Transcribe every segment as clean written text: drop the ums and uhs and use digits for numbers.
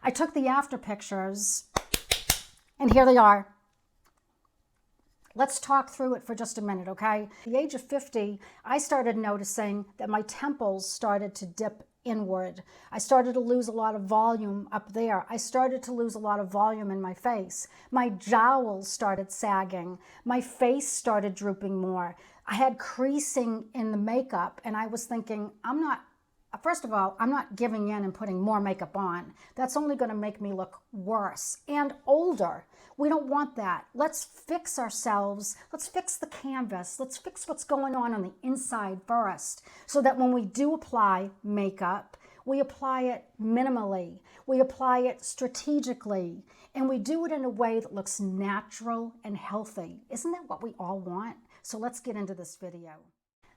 I took the after pictures, and here they are. Let's talk through it for just a minute, okay? At the age of 50, I started noticing that my temples started to dip inward. I started to lose a lot of volume up there. I started to lose a lot of volume in my face. My jowls started sagging. My face started drooping more. I had creasing in the makeup, and I was thinking, first of all, I'm not giving in and putting more makeup on. That's only going to make me look worse and older. We don't want that. Let's fix ourselves. Let's fix the canvas. Let's fix what's going on the inside first, so that when we do apply makeup, we apply it minimally. We apply it strategically, and we do it in a way that looks natural and healthy. Isn't that what we all want? So let's get into this video.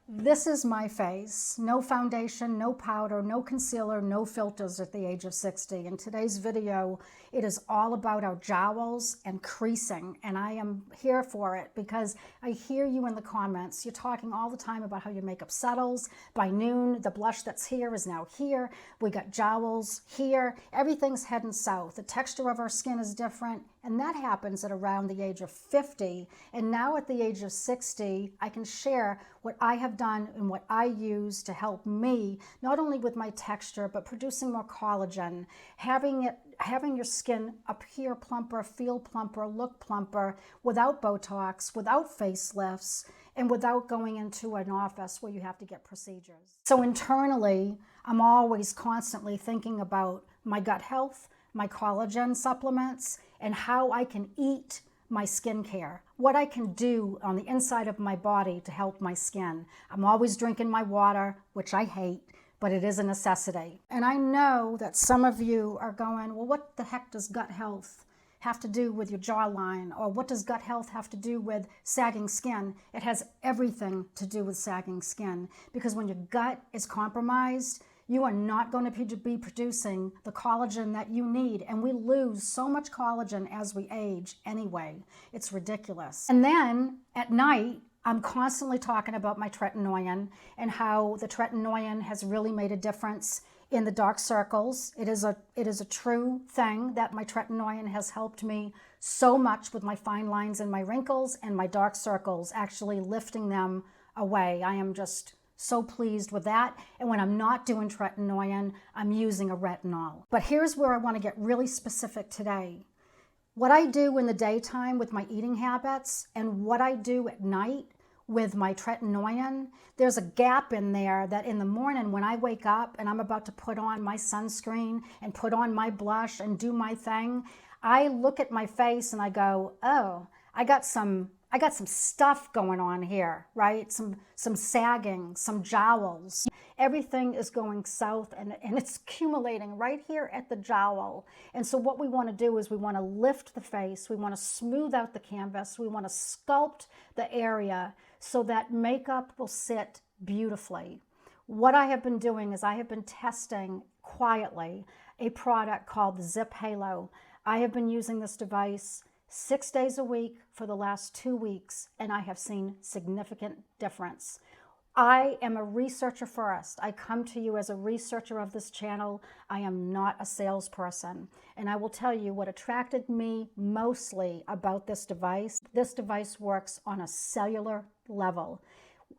This is my face. No foundation, no powder, no concealer, no filters at the age of 60. In today's video, it is all about our jowls and creasing, and I am here for it because I hear you in the comments. You're talking all the time about how your makeup settles. By noon, the blush that's here is now here. We got jowls here. Everything's heading south. The texture of our skin is different, and that happens at around the age of 50. And now at the age of 60, I can share what I have done and what I use to help me, not only with my texture, but producing more collagen, having your skin appear plumper, feel plumper, look plumper, without Botox, without facelifts, and without going into an office where you have to get procedures. So internally, I'm always constantly thinking about my gut health, my collagen supplements, and how I can eat my skincare, what I can do on the inside of my body to help my skin. I'm always drinking my water, which I hate, but it is a necessity. And I know that some of you are going, well, what the heck does gut health have to do with your jawline? Or what does gut health have to do with sagging skin? It has everything to do with sagging skin, because when your gut is compromised, you are not going to be producing the collagen that you need. And we lose so much collagen as we age anyway. It's ridiculous. And then at night, I'm constantly talking about my tretinoin and how the tretinoin has really made a difference in the dark circles. It is a true thing that my tretinoin has helped me so much with my fine lines and my wrinkles and my dark circles, actually lifting them away. I am just so pleased with that. And when I'm not doing tretinoin, I'm using a retinol. But here's where I want to get really specific today. What I do in the daytime with my eating habits and what I do at night with my tretinoin, there's a gap in there that in the morning when I wake up and I'm about to put on my sunscreen and put on my blush and do my thing, I look at my face and I go, oh, I got some stuff going on here, right? Some sagging, some jowls. Everything is going south and it's accumulating right here at the jowl. And so what we want to do is we want to lift the face. We want to smooth out the canvas. We want to sculpt the area so that makeup will sit beautifully. What I have been doing is I have been testing quietly a product called the ZIIP Halo. I have been using this device 6 days a week for the last 2 weeks, and I have seen significant difference. I am a researcher first. I come to you as a researcher of this channel. I am not a salesperson. And I will tell you what attracted me mostly about this device. This device works on a cellular level.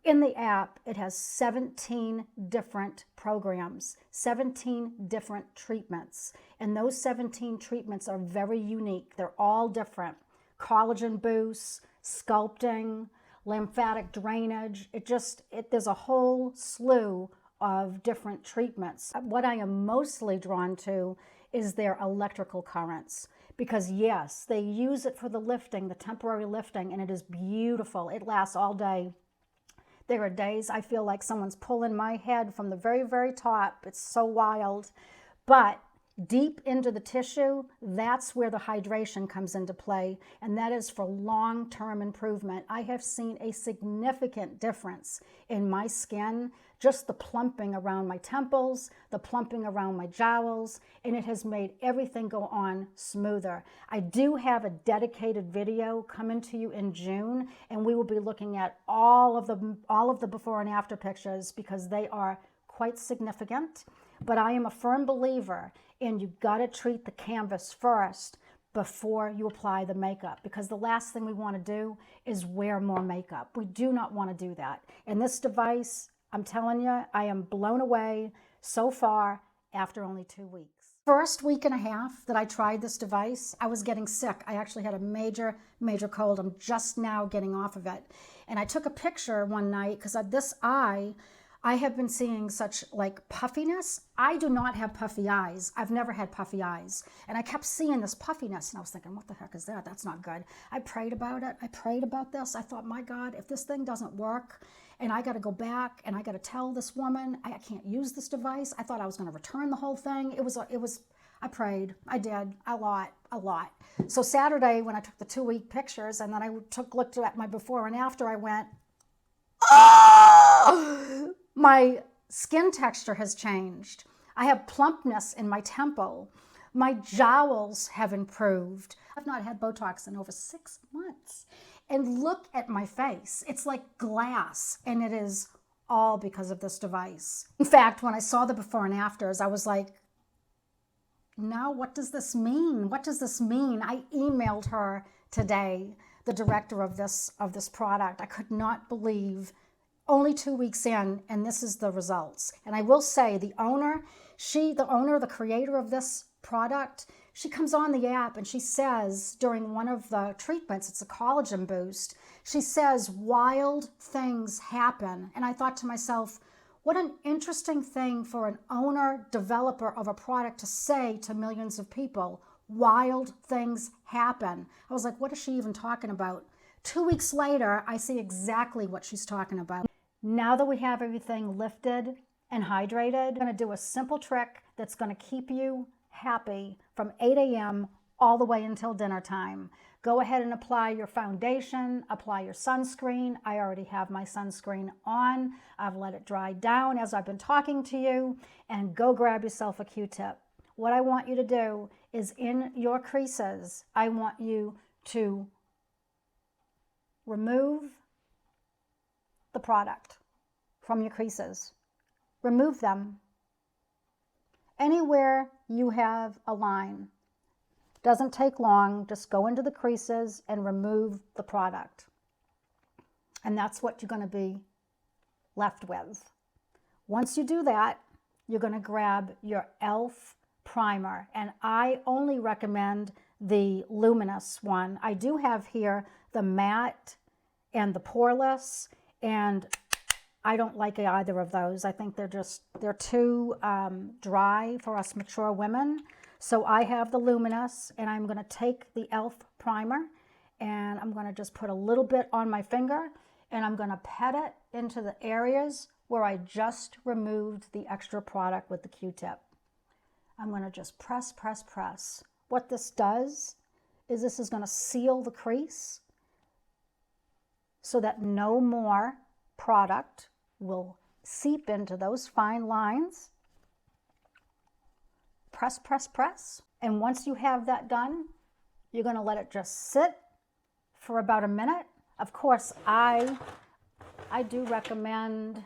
In the app, it has 17 different programs, 17 different treatments. And those 17 treatments are very unique. They're all different. Collagen boosts, sculpting, lymphatic drainage. There's a whole slew of different treatments. What I am mostly drawn to is their electrical currents. Because yes, they use it for the lifting, the temporary lifting, and it is beautiful. It lasts all day. There are days I feel like someone's pulling my head from the very, very top. It's so wild. But deep into the tissue, that's where the hydration comes into play, and that is for long-term improvement. I have seen a significant difference in my skin, just the plumping around my temples, the plumping around my jowls, and it has made everything go on smoother. I do have a dedicated video coming to you in June, and we will be looking at all of the before and after pictures because they are quite significant. But I am a firm believer and you got to treat the canvas first before you apply the makeup, because the last thing we want to do is wear more makeup. We do not want to do that. And this device, I'm telling you, I am blown away so far after only 2 weeks. First week and a half that I tried this device, I was getting sick. I actually had a major cold. I'm just now getting off of it. And I took a picture one night because this eye, I have been seeing such like puffiness. I do not have puffy eyes. I've never had puffy eyes. And I kept seeing this puffiness and I was thinking, what the heck is that? That's not good. I prayed about it. I prayed about this. I thought, my God, if this thing doesn't work and I got to go back and I got to tell this woman I can't use this device. I thought I was going to return the whole thing. I prayed. I did a lot. So Saturday when I took the 2-week pictures and then I looked at my before and after, I went, oh! My skin texture has changed. I have plumpness in my temple. My jowls have improved. I've not had Botox in over 6 months. And look at my face. It's like glass, and it is all because of this device. In fact, when I saw the before and afters, I was like, now what does this mean? What does this mean? I emailed her today, the director of this product. I could not believe only 2 weeks in, and this is the results. And I will say the creator of this product, she comes on the app and she says during one of the treatments, it's a collagen boost, she says, wild things happen. And I thought to myself, what an interesting thing for an owner, developer of a product to say to millions of people. Wild things happen. I was like, what is she even talking about? 2 weeks later, I see exactly what she's talking about. Now that we have everything lifted and hydrated, I'm going to do a simple trick that's going to keep you happy from 8 a.m. all the way until dinner time. Go ahead and apply your foundation, apply your sunscreen. I already have my sunscreen on. I've let it dry down as I've been talking to you, and go grab yourself a Q-tip. What I want you to do is in your creases, I want you to remove the product from your creases. Remove them. Anywhere you have a line. Doesn't take long. Just go into the creases and remove the product. And that's what you're going to be left with. Once you do that, you're going to grab your e.l.f. primer. And I only recommend the luminous one. I do have here the matte and the poreless, and I don't like either of those. I think they're too dry for us mature women. So I have the luminous, and I'm going to take the e.l.f. primer, and I'm going to just put a little bit on my finger, and I'm going to pat it into the areas where I just removed the extra product with the Q-tip. I'm going to just press, press, press. What this does is this is going to seal the crease so that no more product will seep into those fine lines. Press, press, press. And once you have that done, you're going to let it just sit for about a minute. Of course, I do recommend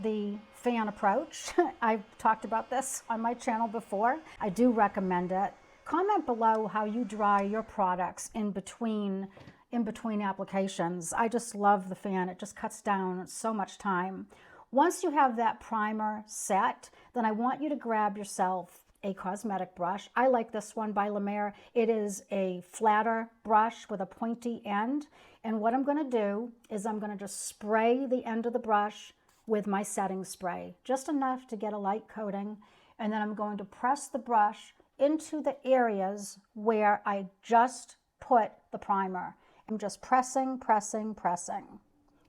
the fan approach. I've talked about this on my channel before. I do recommend it. Comment below how you dry your products in between applications. I just love the fan. It just cuts down so much time. Once you have that primer set, then I want you to grab yourself a cosmetic brush. I like this one by La Mer. It is a flatter brush with a pointy end. And what I'm going to do is I'm going to just spray the end of the brush with my setting spray, just enough to get a light coating. And then I'm going to press the brush into the areas where I just put the primer. I'm just pressing, pressing, pressing.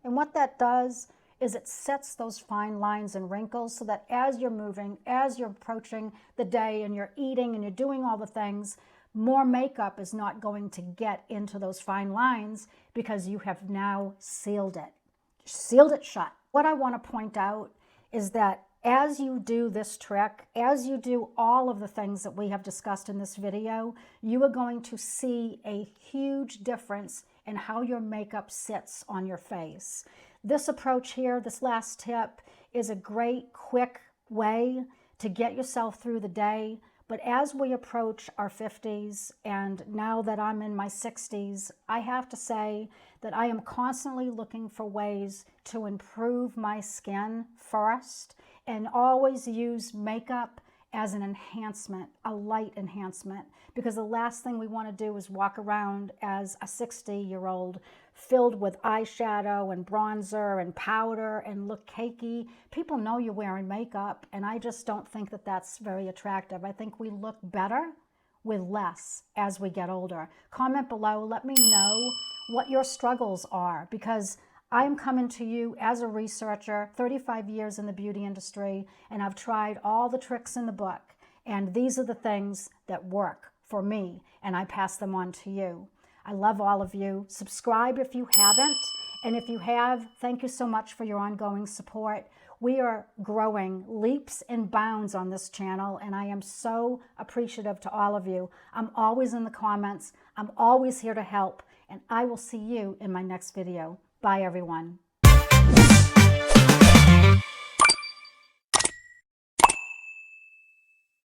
And what that does is it sets those fine lines and wrinkles so that as you're moving, as you're approaching the day and you're eating and you're doing all the things, more makeup is not going to get into those fine lines because you have now sealed it shut. What I want to point out is that as you do this trick, as you do all of the things that we have discussed in this video, you are going to see a huge difference in how your makeup sits on your face. This approach here, this last tip, is a great, quick way to get yourself through the day. But as we approach our 50s, and now that I'm in my 60s, I have to say that I am constantly looking for ways to improve my skin first, and always use makeup as an enhancement, a light enhancement, because the last thing we want to do is walk around as a 60-year-old filled with eyeshadow and bronzer and powder and look cakey. People know you're wearing makeup, and I just don't think that that's very attractive. I think we look better with less as we get older. Comment below, let me know what your struggles are, because I'm coming to you as a researcher, 35 years in the beauty industry, and I've tried all the tricks in the book, and these are the things that work for me, and I pass them on to you. I love all of you. Subscribe if you haven't, and if you have, thank you so much for your ongoing support. We are growing leaps and bounds on this channel, and I am so appreciative to all of you. I'm always in the comments. I'm always here to help, and I will see you in my next video. Bye, everyone.